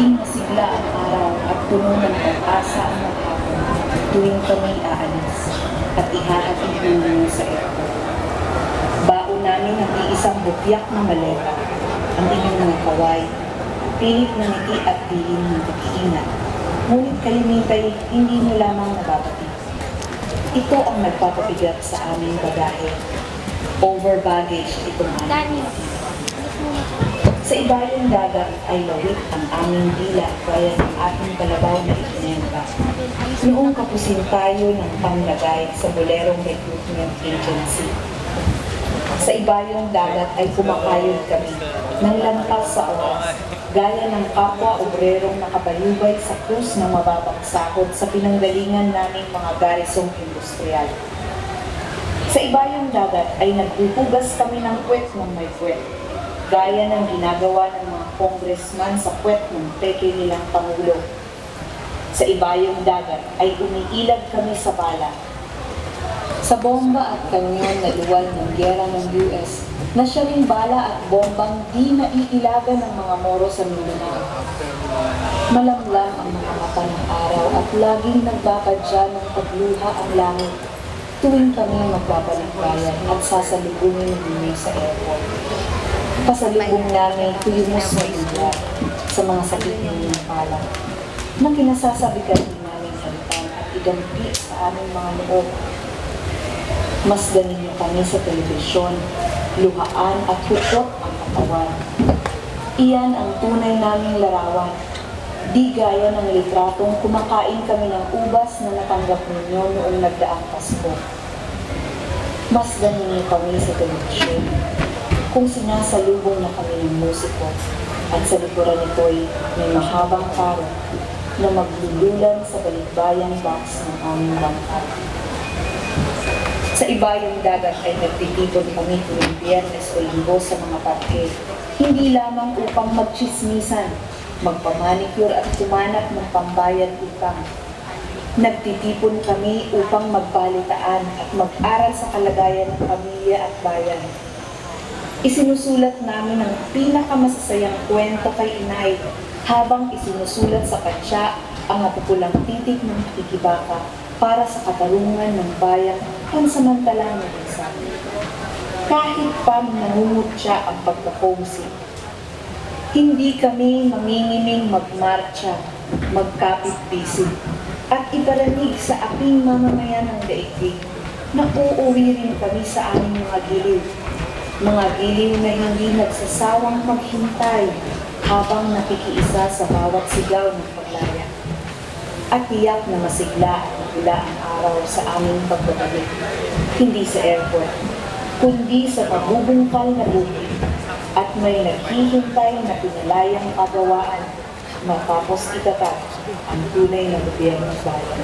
Naging masigla ang araw at puno ng pag-asa ang maghapon tuwing kami aalis at ihahatid namin sa airport. Baon namin ang iisang butyak na maleta, ang inyong mga kaway, pilit na ngiti at dilim ng pag-iingat. Ngunit kalimitay, hindi mo lamang nababati. Ito ang nagpapabigat sa aming bagahe. Over baggage itong aming. Sa ibayong dagat ay lawit ang aming dila gaya ng ating kalabaw na itinenta. Noong kapusin tayo ng panglagay sa Bolerong Recruitment Agency. Sa ibayong dagat ay kumakayod kami ng lampas sa oras, gaya ng kapwa obrerong nakabayubay sa krus ng mababang sahod sa pinanggalingan naming mga garisong industrial. Sa ibayong dagat ay nagpupugas kami ng puwet ng may puwet, gaya ng ginagawa ng mga congressman sa puwet ng peke nilang Pangulo. Sa ibayong dagat ay umiilag kami sa bala. Sa bomba at kanyon na luwal ng giyera ng US, na siya ring bala at bombang di naiilagan ng mga Moro sa Mindanao. Malamlam ang mga mata ng araw at laging nagbabadya ng pagluha ang langit tuwing kami magbabalik bayan at sasalubungin din sa airport. Pasalubong namin tuyumos na lugar sa mga sakit ng palang na kinasasabigan din namin halitan at igampi sa aming mga loob. Mas ganin mo kami sa telebisyon, luhaan at hukot ang katawan. Iyan ang tunay naming larawan. Di gaya ng litratong kumakain kami ng ubas na natanggap ninyo noong nagdaang Pasko. Mas ganin mo kami sa telebisyon kung sinasalubong na kami ng musiko at sa likuran nito'y may mahabang karo na maglululan sa balikbayang box ng aming bangkay. Sa ibayong dagat ay nagtitipon kami tuwing Biyernes o Linggo sa mga parke, hindi lamang upang magchismisan, magpamanicure at kumanap ng pambayad utang. Nagtitipon kami upang magbalitaan at mag-aral sa kalagayan ng pamilya at bayan. Isinusulat namin ang pinakamasasayang kwento kay inay habang isinusulat sa kanya ang mapupulang titik ng pakikibaka para sa katarungan ng bayan pansamantalang nagisa. Kahit pa nangungutya ang pagka-homesick, hindi kami mangingiming magmarcha, magkapit-bisig, at iparanig sa aking mamamayan ng daigdig na uuwi rin kami sa aming mga giliw. Mga giliw na hindi nagsasawang maghintay habang nakikiisa sa bawat sigaw ng paglaya. At tiyak na masigla at magula ang araw sa aming pagbabalik, hindi sa airport, kundi sa pabubungkal na bukid at may naghihintay na pinalayang pagawaan matapos itatag ang tunay na gobyerno bayan.